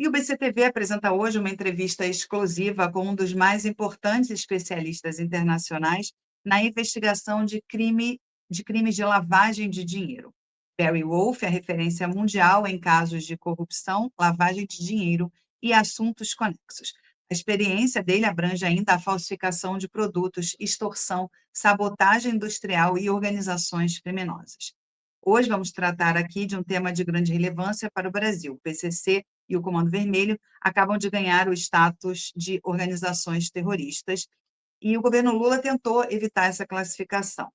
E o BCTV apresenta hoje uma entrevista exclusiva com um dos mais importantes especialistas internacionais na investigação de crimes de lavagem de dinheiro. Barry Wolf é referência mundial em casos de corrupção, lavagem de dinheiro e assuntos conexos. A experiência dele abrange ainda a falsificação de produtos, extorsão, sabotagem industrial e organizações criminosas. Hoje vamos tratar aqui de um tema de grande relevância para o Brasil. O PCC e o Comando Vermelho acabam de ganhar o status de organizações terroristas e o governo Lula tentou evitar essa classificação.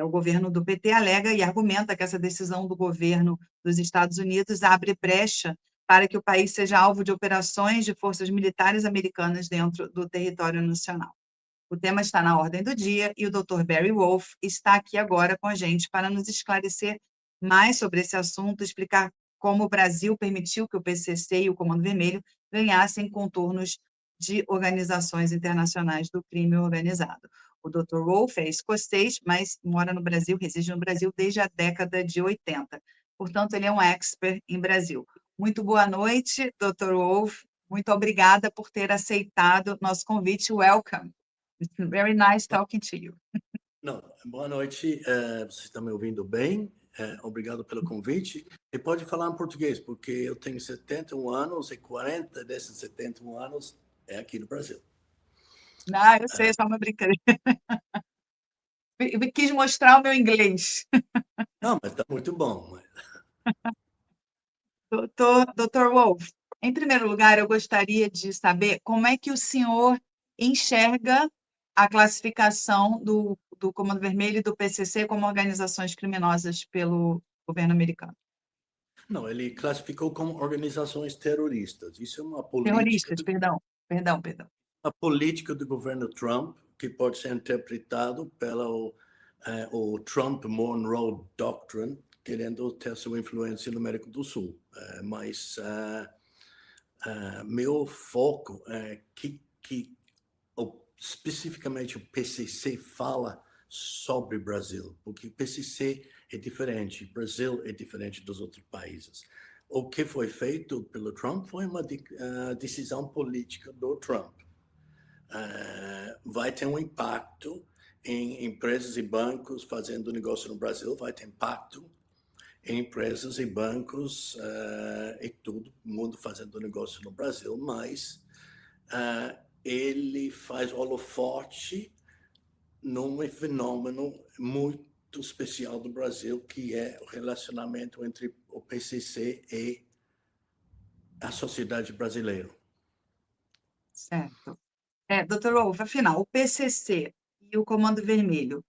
O governo do PT alega e argumenta que essa decisão do governo dos Estados Unidos abre brecha para que o país seja alvo de operações de forças militares americanas dentro do território nacional. O tema está na ordem do dia e o Dr. Barry Wolf está aqui agora com a gente para nos esclarecer mais sobre esse assunto, explicar como o Brasil permitiu que o PCC e o Comando Vermelho ganhassem contornos de organizações internacionais do crime organizado. O Dr. Wolf é escocês, mas mora no Brasil, reside no Brasil desde a década de 80. Portanto, ele é um expert em Brasil. Muito boa noite, Dr. Wolf. Muito obrigada por ter aceitado nosso convite. Welcome. It's very nice talking to you. Não, boa noite. Você está me ouvindo bem? Obrigado pelo convite. E pode falar em português, porque eu tenho 71 anos e 40 desses 71 anos é aqui no Brasil. Não, eu sei, é só uma brincadeira. Eu quis mostrar o meu inglês. Não, mas está muito bom. Doutor Wolf, em primeiro lugar, eu gostaria de saber como é que o senhor enxerga a classificação do Comando Vermelho e do PCC como organizações criminosas pelo governo americano. Não, ele classificou como organizações terroristas. Isso é uma política Terroristas, perdão. a política do governo Trump, que pode ser interpretado pelo o Trump-Monroe Doctrine, querendo ter sua influência no América do Sul. Mas meu foco é que especificamente o PCC fala sobre o Brasil, porque o PCC é diferente, o Brasil é diferente dos outros países. O que foi feito pelo Trump foi uma decisão política do Trump. Vai ter um impacto em empresas e bancos fazendo negócio no Brasil, vai ter impacto em empresas e bancos e todo mundo fazendo negócio no Brasil, mas ele faz holofote num fenômeno muito especial do Brasil, que é o relacionamento entre o PCC e a sociedade brasileira. Certo. Doutor Wolf, afinal, o PCC e o Comando Vermelho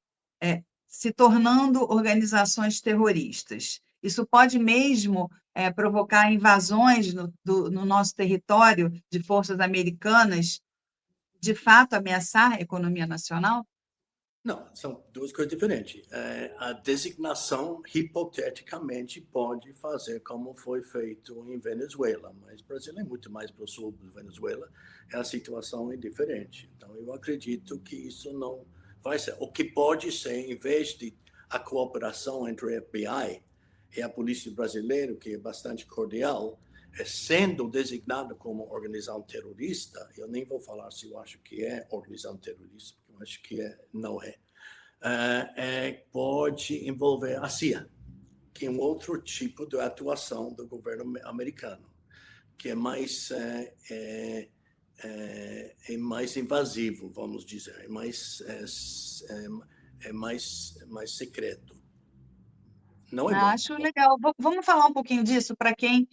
se tornando organizações terroristas, isso pode mesmo provocar invasões no nosso território de forças americanas, de fato ameaçar a economia nacional? Não, são duas coisas diferentes. A designação, hipoteticamente, pode fazer como foi feito em Venezuela, mas o Brasil é muito mais para o sul do Venezuela, a situação é diferente. Então, eu acredito que isso não vai ser. O que pode ser, em vez de a cooperação entre o FBI e a polícia brasileira, que é bastante cordial, sendo designado como organização terrorista, eu nem vou falar se eu acho que é organização terrorista, porque eu acho que não é. Pode envolver a CIA, que é um outro tipo de atuação do governo americano, que é mais invasivo, vamos dizer, é mais secreto. Não é bom. Acho legal. Vamos falar um pouquinho disso para quem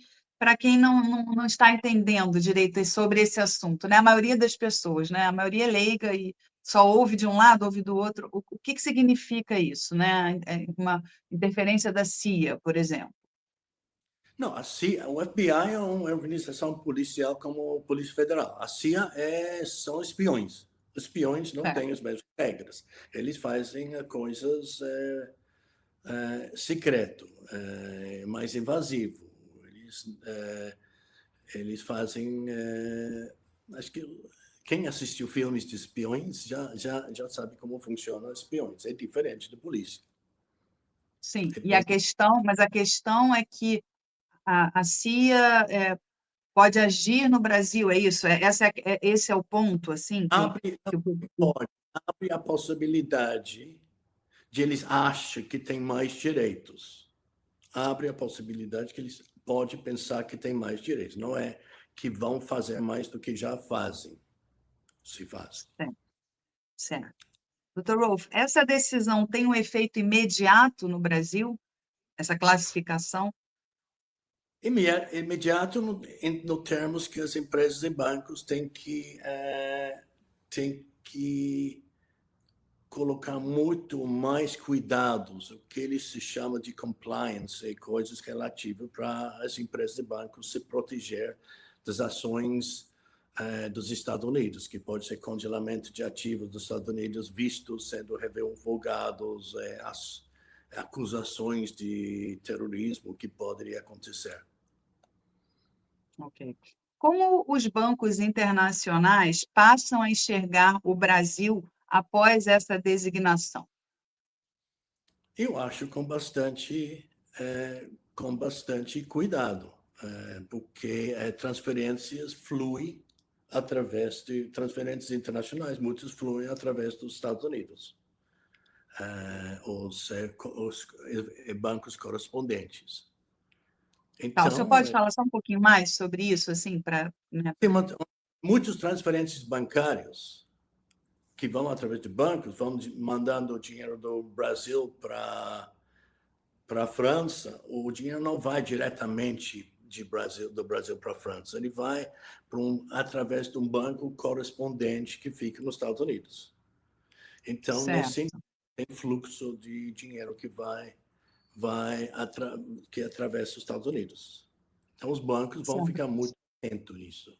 não está entendendo direito sobre esse assunto, né? A maioria das pessoas, né? A maioria é leiga e só ouve de um lado, ouve do outro. O que significa isso, né? Uma interferência da CIA, por exemplo. Não, a CIA, o FBI é uma organização policial como a Polícia Federal. A CIA são espiões. Os espiões não têm as mesmas regras. Eles fazem coisas secreto, mais invasivo. Eles fazem. Acho que quem assistiu filmes de espiões já sabe como funcionam os espiões. É diferente da polícia. Sim, É bem... mas a questão é que a CIA pode agir no Brasil, é isso? Esse é o ponto, assim, Abre, que pode, abre a possibilidade de eles acham que têm mais direitos. Abre a possibilidade que eles podem pensar que têm mais direitos. Não é que vão fazer mais do que já fazem, se fazem. certo, certo. Dr. Rolf, essa decisão tem um efeito imediato no Brasil? Essa classificação? Imediato no termos que as empresas e bancos têm que colocar muito mais cuidados, o que eles se chama de compliance e coisas relativas para as empresas e bancos se proteger das ações dos Estados Unidos, que pode ser congelamento de ativos dos Estados Unidos, vistos sendo revogados, as acusações de terrorismo que poderia acontecer. Ok. Como os bancos internacionais passam a enxergar o Brasil após essa designação? Eu acho com bastante cuidado, porque transferências fluem através de transferências internacionais, muitas fluem através dos Estados Unidos, os bancos correspondentes. Tá, o senhor Então, pode falar só um pouquinho mais sobre isso, assim, para, né? tem muitas transferências bancárias que vão através de bancos, vão mandando dinheiro do Brasil para a França, o dinheiro não vai diretamente do Brasil para a França, ele vai através de um banco correspondente que fica nos Estados Unidos. Então, nesse Certo, tem fluxo de dinheiro que atravessa os Estados Unidos. Então, os bancos vão certo. ficar muito atentos nisso.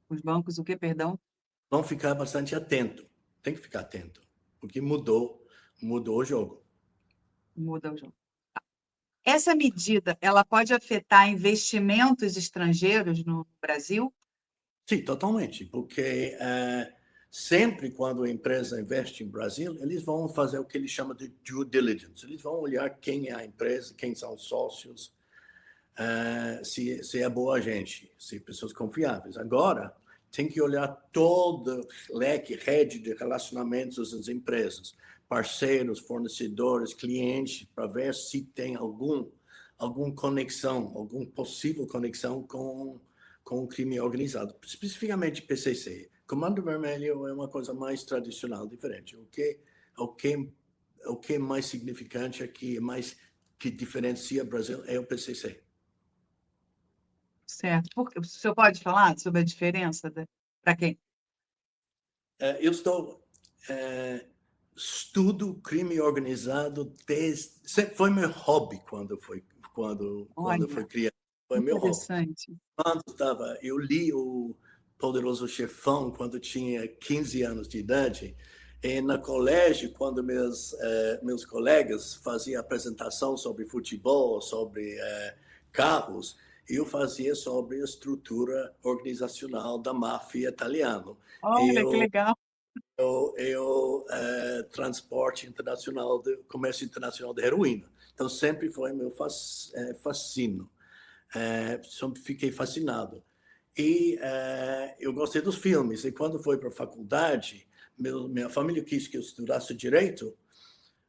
Os bancos, o quê, perdão? Vão ficar bastante atentos. Tem que ficar atento, porque mudou o jogo. Muda o jogo. Essa medida, ela pode afetar investimentos estrangeiros no Brasil? Sim, totalmente, porque sempre quando a empresa investe em Brasil, eles vão fazer o que eles chamam de due diligence. Eles vão olhar quem é a empresa, quem são os sócios, se é boa gente, se pessoas confiáveis. Agora, tem que olhar todo leque, rede de relacionamentos das empresas, parceiros, fornecedores, clientes, para ver se tem alguma conexão, alguma possível conexão com o crime organizado, especificamente PCC. Comando Vermelho é uma coisa mais tradicional, diferente. O que é mais significante aqui, que diferencia o Brasil é o PCC. Certo. O senhor pode falar sobre a diferença para quem? Eu estudo crime organizado foi meu hobby quando foi Olha, criado. Foi meu hobby. interessante. Eu li o Poderoso Chefão quando tinha 15 anos de idade, e no colégio, quando meus colegas faziam apresentação sobre futebol, sobre carros, eu fazia sobre a estrutura organizacional da máfia italiana. Olha, que legal. Transporte internacional, comércio internacional de heroína. Então, sempre foi meu fascínio. Sempre fiquei fascinado. E eu gostei dos filmes. E quando foi para a faculdade, minha família quis que eu estudasse direito.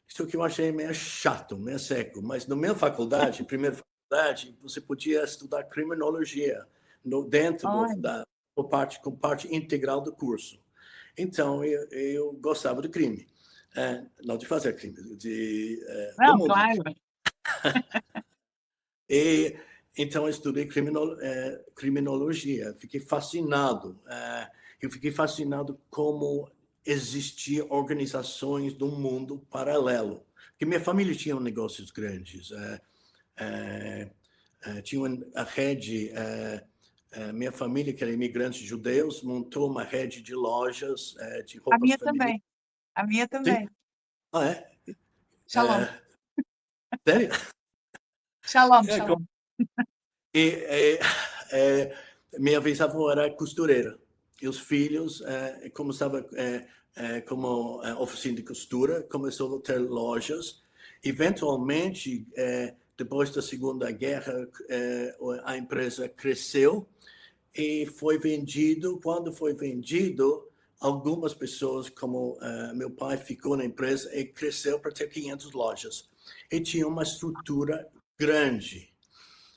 Isso que eu achei meio chato, meio seco. Mas na minha faculdade, primeira faculdade, você podia estudar criminologia dentro Olha, com parte integral do curso. Então, eu gostava do crime. Não de fazer crime, do não, mundo do claro. crime. E, então, eu estudei criminologia. Fiquei fascinado. Eu fiquei fascinado como existiam organizações do mundo paralelo. Porque minha família tinha negócios grandes. Tinha a rede... minha família, que era imigrantes judeus, montou uma rede de lojas de A roupas minha femininas. também. A minha Sim? também. Ah, é? Shalom. Sério? Shalom, É, shalom. e, minha bisavó era costureira. E os filhos, como estava como oficina de costura, começou a ter lojas. Eventualmente, depois da Segunda Guerra, a empresa cresceu e foi vendido. Quando foi vendido, algumas pessoas, como meu pai, ficou na empresa e cresceu para ter 500 lojas. E tinha uma estrutura grande.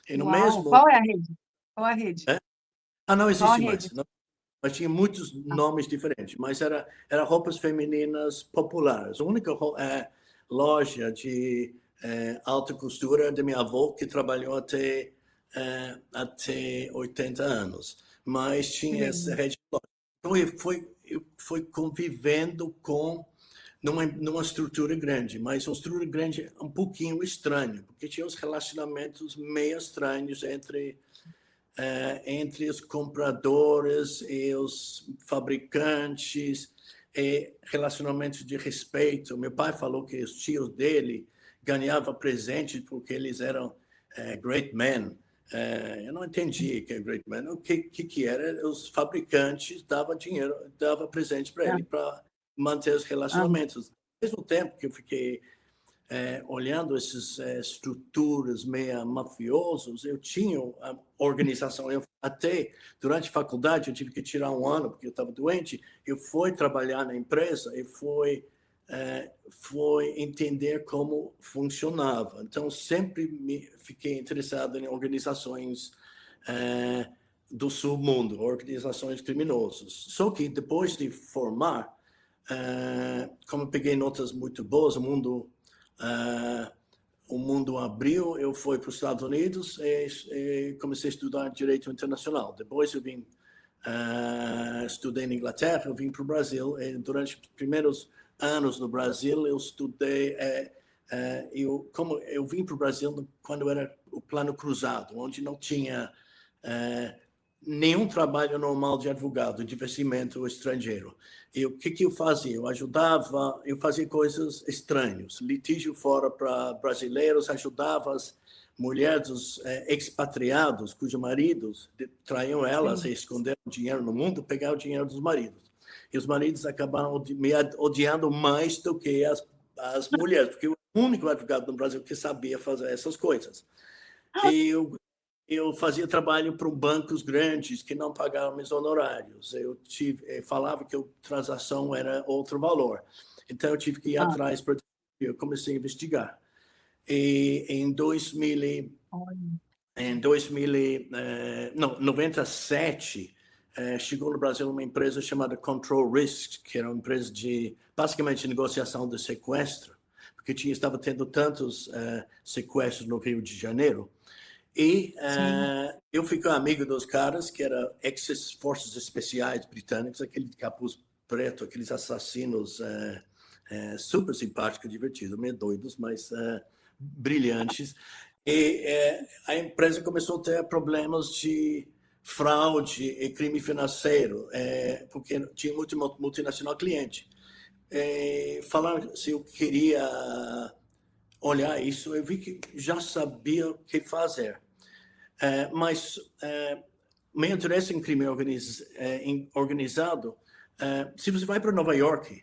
E no Uau! mesmo... Qual é a rede? Qual a rede? Não Qual a existe rede? mais. Não, mas tinha muitos nomes diferentes. Mas era roupas femininas populares. A única loja de alta costura da minha avó, que trabalhou até 80 anos. Mas Que tinha essa legal. rede de loja. Então, eu fui convivendo com numa estrutura grande, mas uma estrutura grande um pouquinho estranha, porque tinha uns relacionamentos meio estranhos entre os compradores e os fabricantes, e relacionamentos de respeito. Meu pai falou que os tios dele ganhavam presentes porque eles eram great men. Eu não entendi o que é great man. O que era? Os fabricantes davam dinheiro, davam presente para ele para manter os Aham. relacionamentos. Ao mesmo tempo que eu fiquei olhando essas estruturas meio mafiosas, eu tinha a organização. Até durante a faculdade, eu tive que tirar um ano, porque eu estava doente. Eu fui trabalhar na empresa e fui entender como funcionava. Então, sempre fiquei interessado em organizações do submundo, organizações criminosas. Só que depois de formar, como eu peguei notas muito boas, o mundo abriu, eu fui para os Estados Unidos e comecei a estudar Direito Internacional. Depois eu vim, estudei na Inglaterra, eu vim para o Brasil. E durante os primeiros anos no Brasil, eu estudei... como eu vim para o Brasil quando era o Plano Cruzado, onde não tinha nenhum trabalho normal de advogado, de investimento estrangeiro. E o que eu fazia? Eu fazia coisas estranhas, litígio fora para brasileiros, ajudava as mulheres dos expatriados, cujos maridos traíam elas Sim. e esconderam dinheiro no mundo, pegavam o dinheiro dos maridos. E os maridos acabaram me odiando mais do que as mulheres, porque eu era o único advogado no Brasil que sabia fazer essas coisas. E eu fazia trabalho para bancos grandes que não pagavam meus honorários. Eu falava que a transação era outro valor. Então, eu tive que ir Ah, atrás, eu comecei a investigar. E em 97, chegou no Brasil uma empresa chamada Control Risk, que era uma empresa de, basicamente, negociação de sequestro, porque estava tendo tantos sequestros no Rio de Janeiro. E sim. eu fiquei amigo dos caras que eram ex-forças especiais britânicos, aquele de capuz preto, aqueles assassinos super simpáticos, divertidos, meio doidos, mas brilhantes. E a empresa começou a ter problemas de fraude e crime financeiro, porque tinha muito multinacional cliente. Falaram se eu queria olhar isso, eu vi que já sabia o que fazer. Mas meu interesse em crime organizado, se você vai para Nova York,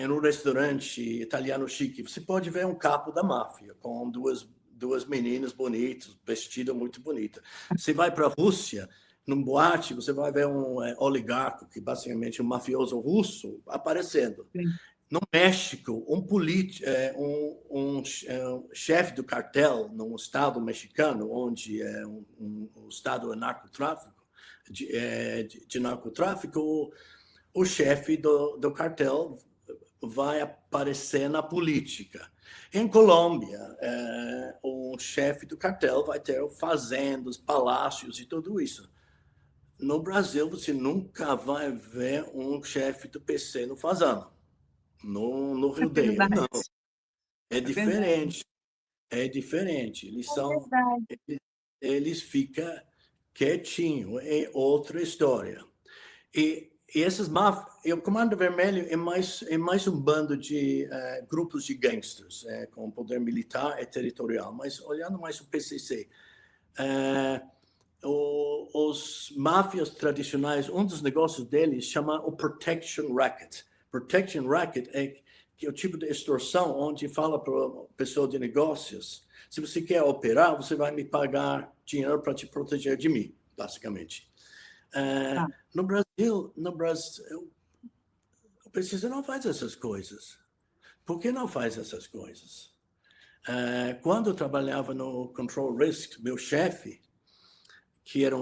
num restaurante italiano chique, você pode ver um capo da máfia com duas meninas bonitas, vestida muito bonita. Você vai para a Rússia, num boate, você vai ver um oligarca, que basicamente é um mafioso russo, aparecendo. Sim. No México, um chefe do cartel num estado mexicano, onde o estado é narcotráfico, de narcotráfico, o chefe do cartel vai aparecer na política. Em Colômbia, o chefe do cartel vai ter fazendas, palácios e tudo isso. No Brasil, você nunca vai ver um chefe do PC no fazano. No É rodeio, verdade. não. É É verdade. diferente. É diferente. É verdade. Eles ficam quietinhos. É outra história. E essas máfias, o Comando Vermelho é mais um bando de grupos de gangsters com poder militar e territorial. Mas olhando mais o PCC, os máfias tradicionais, um dos negócios deles chama o Protection Racket. Protection Racket que é o tipo de extorsão onde fala para a pessoa de negócios, se você quer operar, você vai me pagar dinheiro para te proteger de mim, basicamente. Tá. No Brasil, o PCC não faz essas coisas. Por que não faz essas coisas? Quando eu trabalhava no Control Risk, meu chefe, que era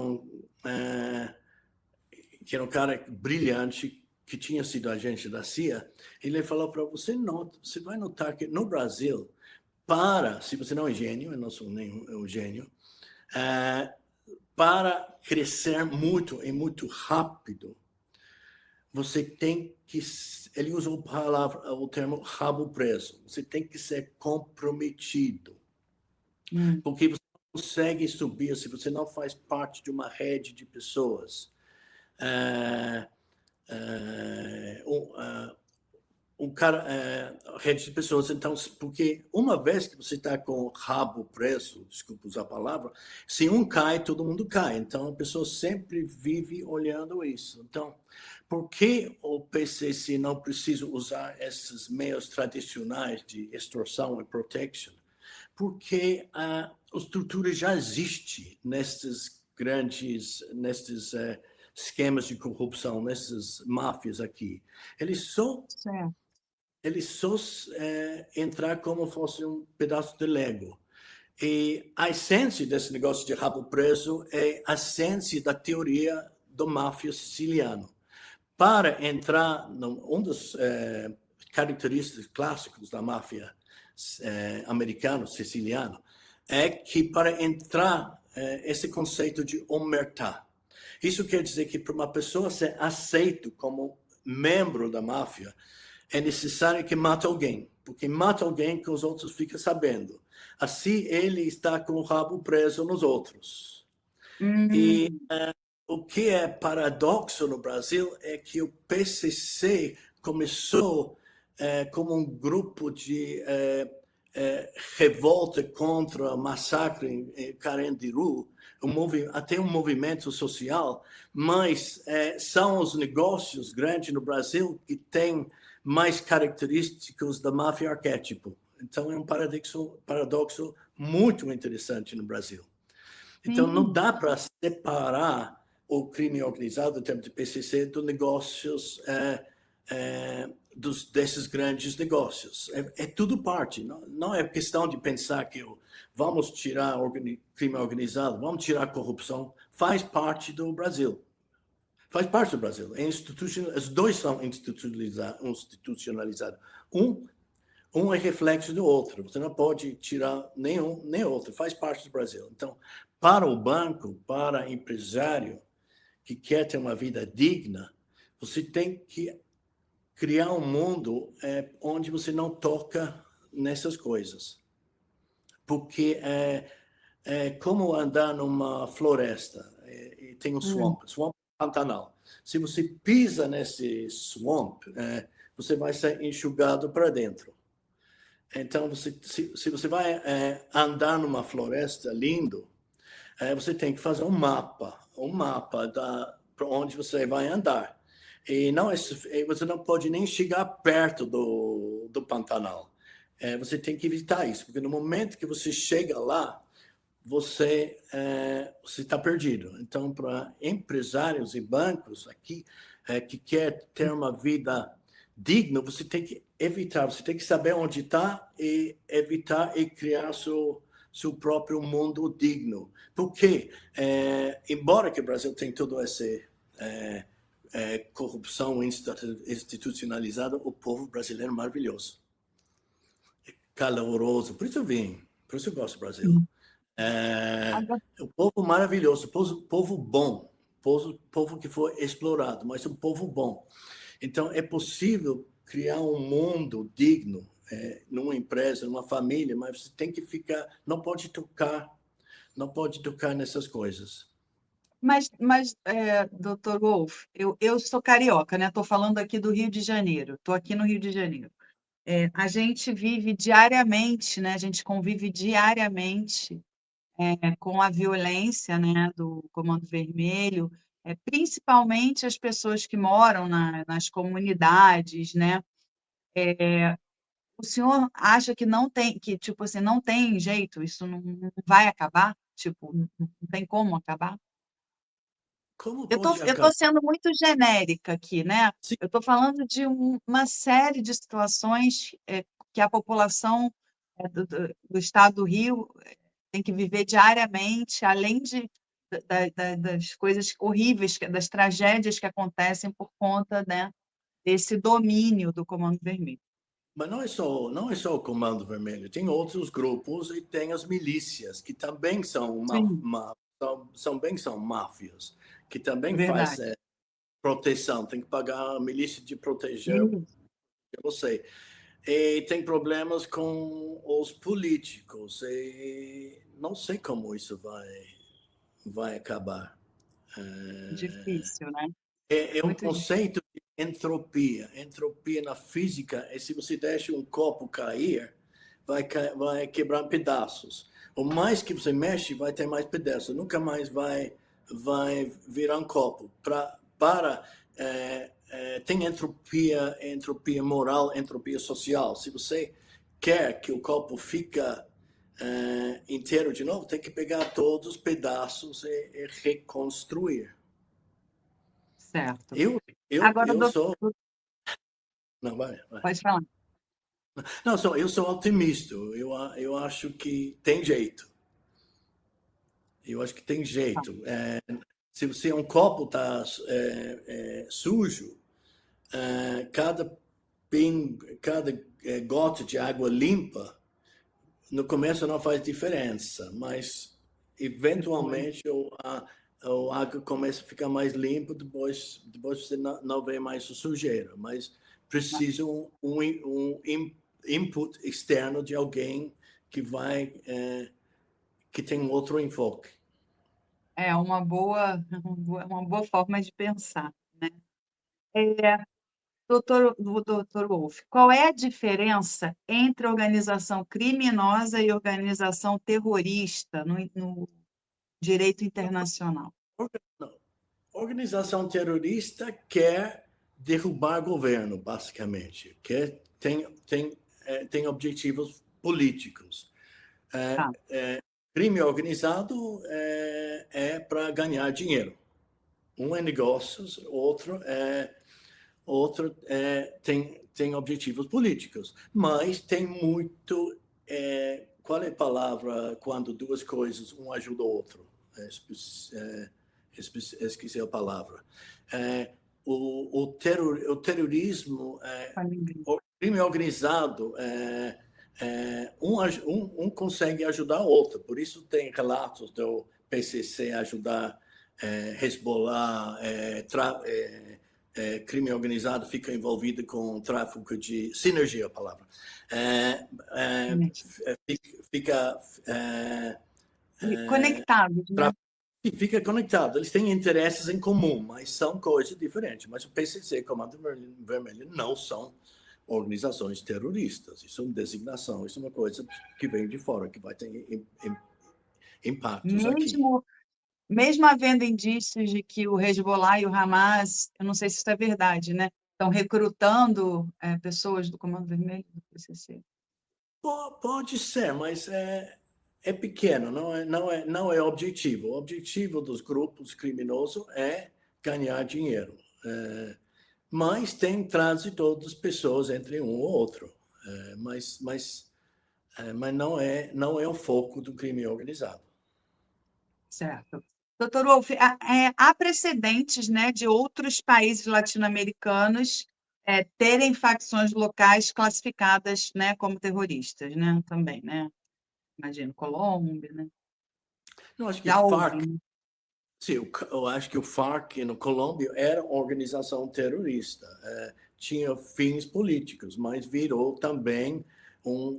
que era um cara brilhante, que tinha sido agente da CIA, ele falou para você, você vai notar que no Brasil, se você não é gênio, eu não sou nenhum gênio, para crescer muito e muito rápido, você tem que, ele usou o termo rabo preso, você tem que ser comprometido, porque você não consegue subir se você não faz parte de uma rede de pessoas. Rede de pessoas, então, porque uma vez que você está com o rabo preso, desculpa usar a palavra, se um cai, todo mundo cai. Então, a pessoa sempre vive olhando isso. Então, por que o PCC não precisa usar esses meios tradicionais de extorsão e protection? Porque a estrutura já existe nesses esquemas de corrupção, nessas máfias aqui. Eles só Certo. entrar como fosse um pedaço de Lego. E a essência desse negócio de rabo preso é a essência da teoria do máfia siciliano. Para entrar, um dos características clássicos da máfia americano, siciliano, é que para entrar esse conceito de omertà. Isso quer dizer que para uma pessoa ser aceito como membro da máfia, é necessário que mate alguém, porque mata alguém que os outros ficam sabendo. Assim, ele está com o rabo preso nos outros. E o que é paradoxo no Brasil é que o PCC começou como um grupo de revolta contra o massacre em Carandiru, até um movimento social, mas são os negócios grandes no Brasil que têm mais características da máfia arquétipo. Então, é um paradoxo muito interessante no Brasil. Então, não dá para separar o crime organizado, em termos de PCC, dos negócios, desses grandes negócios. É tudo parte. Não é questão de pensar que vamos tirar crime organizado, vamos tirar a corrupção. Faz parte do Brasil. Faz parte do Brasil. Os dois são institucionalizados. Um é reflexo do outro. Você não pode tirar nenhum nem outro. Faz parte do Brasil. Então, para o banco, para empresário que quer ter uma vida digna, você tem que criar um mundo onde você não toca nessas coisas. Porque é como andar numa floresta e tem um swamp Pantanal. Se você pisa nesse swamp, você vai ser enxugado para dentro. Então, se você vai andar numa floresta lindo, você tem que fazer um mapa para onde você vai andar. E você não pode nem chegar perto do Pantanal. Você tem que evitar isso, porque no momento que você chega lá, você está perdido. Então, para empresários e bancos aqui que quer ter uma vida digna, você tem que evitar, você tem que saber onde está e evitar e criar seu próprio mundo digno. Porque, embora que o Brasil tenha todo esse corrupção institucionalizada, o povo brasileiro é maravilhoso, caloroso. Por isso eu vim, por isso eu gosto do Brasil. O povo maravilhoso, povo bom, povo que foi explorado, mas um povo bom. Então, é possível criar um mundo digno numa empresa, numa família, mas você tem que ficar, não pode tocar nessas coisas. Mas doutor Wolff, eu sou carioca, né? Estou falando aqui do Rio de Janeiro, estou aqui no Rio de Janeiro. A gente vive diariamente, né? A gente convive diariamente com a violência, né, do Comando Vermelho, principalmente as pessoas que moram nas comunidades, né? O senhor acha que não tem que, tipo assim, não tem jeito, isso não vai acabar? Tipo, não tem como acabar? Como Eu tô pode eu tô acabar? sendo muito genérica aqui, né, Sim, eu tô falando de uma série de situações, que a população, do estado do Rio, tem que viver diariamente, além de das coisas horríveis, das tragédias que acontecem por conta, né, desse domínio do Comando Vermelho. mas não é só o Comando Vermelho, tem outros grupos e tem as milícias, que também Sim, são máfias, que também faz verdade. proteção, tem que pagar a milícia de proteger Isso, você. E tem problemas com os políticos, e não sei como isso vai acabar. difícil, né, É um muito difícil. conceito de entropia. Entropia na física é se você deixa um copo cair, vai quebrar em pedaços. O mais que você mexe, vai ter mais pedaços. Nunca mais vai virar um copo. Tem entropia moral, entropia social. Se você quer que o copo fica inteiro de novo, tem que pegar todos os pedaços e reconstruir. Certo. Eu, eu, Agora, eu sou. Não, vai. pode falar. Não, eu sou otimista. Eu acho que tem jeito. Eu acho que tem jeito. Se um copo está sujo, cada gota de água limpa, no começo não faz diferença, mas Depois. eventualmente a água começa a ficar mais limpa, depois você não vê mais sujeira, mas precisa um input externo de alguém que que tem um outro enfoque. É uma boa forma de pensar, né. Eh, doutor Wolff, qual é a diferença entre organização criminosa e organização terrorista no direito internacional? Não. Organização terrorista quer derrubar governo, basicamente, tem objetivos políticos. Tá, Crime organizado é para ganhar dinheiro. Um é negócios, tem objetivos políticos. Mas tem muito. Qual é a palavra quando duas coisas, um ajuda o outro? Esqueci a palavra. O terrorismo, fale inglês. o crime organizado, um consegue ajudar o outro. Por isso tem relatos do PCC ajudar Hezbollah, crime organizado fica envolvido com tráfico de sinergia, a palavra. É, é, fica Conectados, né. fica conectado. Eles têm interesses em comum, mas são coisas diferentes. Mas o PCC e o Comando Vermelho não são organizações terroristas. Isso é uma designação, isso é uma coisa que vem de fora, que vai ter impactos aqui. Mesmo havendo indícios de que o Hezbollah e o Hamas, eu não sei se isso é verdade, né, estão recrutando, pessoas do Comando Vermelho, do PCC. Pode ser, mas é pequeno, não é objetivo. O objetivo dos grupos criminosos é ganhar dinheiro. Mas tem trânsito das pessoas entre um ou outro. Mas não é o foco do crime organizado. Certo. Doutor Wolff, há precedentes, né, de outros países latino-americanos, terem facções locais classificadas, né, como terroristas, né, também, né? Imagino, Colômbia, né? Não, acho que Já houve, FARC, né? sim, eu acho que o FARC no Colômbia era uma organização terrorista, tinha fins políticos, mas virou também uma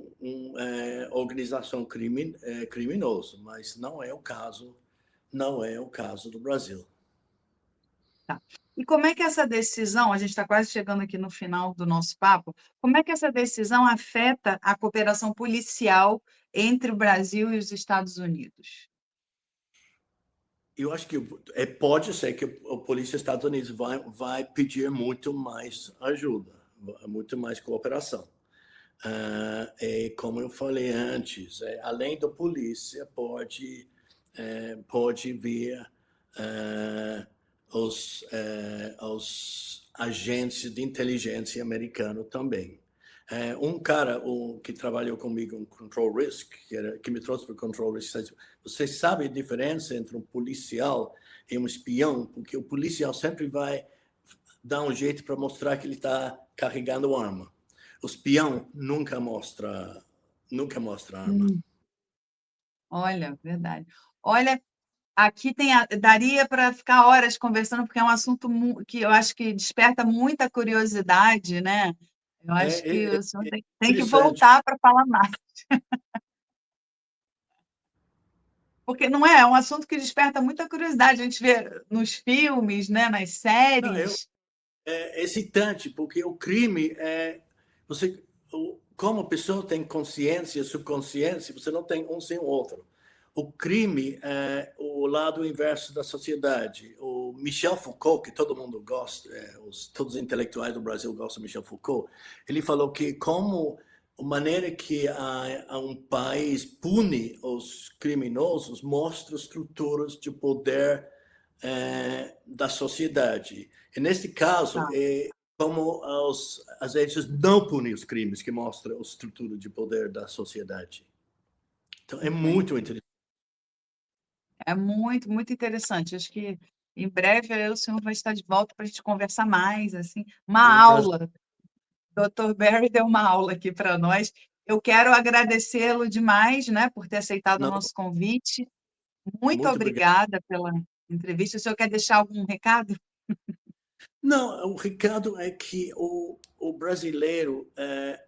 organização criminosa, mas não é o caso do Brasil. Tá. E como é que essa decisão, a gente está quase chegando aqui no final do nosso papo, como é que essa decisão afeta a cooperação policial entre o Brasil e os Estados Unidos? Eu acho que pode ser que a polícia dos Estados Unidos vai pedir muito mais ajuda, muito mais cooperação. E como eu falei antes, além da polícia, pode vir os agentes de inteligência americano também. Um cara que trabalhou comigo em Control Risk, que me trouxe para o Control Risk, você sabe a diferença entre um policial e um espião? Porque o policial sempre vai dar um jeito para mostrar que ele está carregando arma. O espião nunca mostra arma. Hum. Olha, verdade. Olha, aqui daria para ficar horas conversando, porque é um assunto que eu acho que desperta muita curiosidade, né. Eu acho que É o senhor tem que interessante. voltar para falar mais, porque não é, é um assunto que desperta muita curiosidade, a gente vê nos filmes, né, nas Não, séries. é excitante, porque o crime você, como a pessoa tem consciência, subconsciência, você não tem um sem o outro. O crime é o lado inverso da sociedade. O Michel Foucault, que todo mundo gosta, todos os intelectuais do Brasil gostam de Michel Foucault, ele falou que como a maneira que um país pune os criminosos mostra estruturas de poder da sociedade. E nesse caso, Tá, como as agências não punem os crimes, que mostra a estrutura de poder da sociedade. Então, é entendi. muito interessante. É muito, muito interessante. Acho que em breve aí o senhor vai estar de volta para a gente conversar mais, assim, uma É um prazer. aula. Dr. Barry deu uma aula aqui para nós. Eu quero agradecê-lo demais, né, por ter aceitado o Não, nosso convite. Muito muito obrigado. obrigada pela entrevista. O senhor quer deixar algum recado? Não, o recado é que o brasileiro é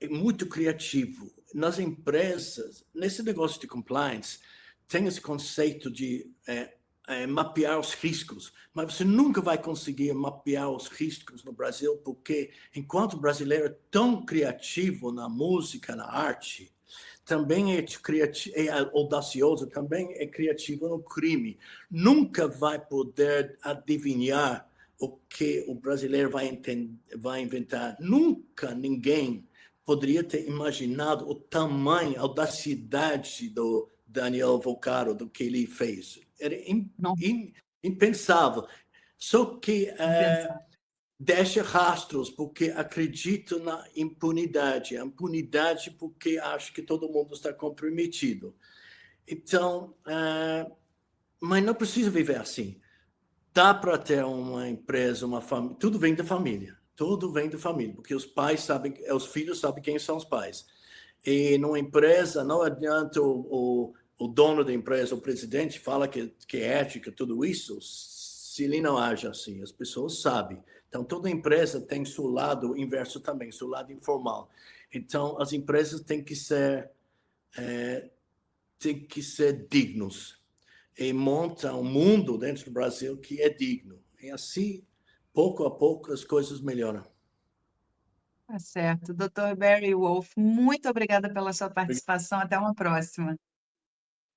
muito criativo. Nas empresas, nesse negócio de compliance, tem esse conceito de mapear os riscos, mas você nunca vai conseguir mapear os riscos no Brasil, porque enquanto o brasileiro é tão criativo na música, na arte, também é audacioso, também é criativo no crime. Nunca vai poder adivinhar o que o brasileiro vai inventar. Nunca ninguém poderia ter imaginado o tamanho, a audacidade do Daniel Vocaro, do que ele fez. Era Não, impensável. Só que pensar. deixa rastros, porque acredito na impunidade. A impunidade porque acho que todo mundo está comprometido. Então, mas não precisa viver assim. Dá para ter uma empresa, uma família, tudo vem da família. Tudo vem da família, porque os pais sabem, os filhos sabem quem são os pais. E numa empresa, não adianta o dono da empresa, o presidente, fala que é ética, tudo isso, se ele não age assim, as pessoas sabem. Então, toda empresa tem seu lado inverso também, seu lado informal. Então, as empresas têm que ser dignos e monta um mundo dentro do Brasil que é digno. E assim, pouco a pouco, as coisas melhoram. Tá certo. Dr. Barry Wolff, muito obrigada pela sua participação. Até uma próxima.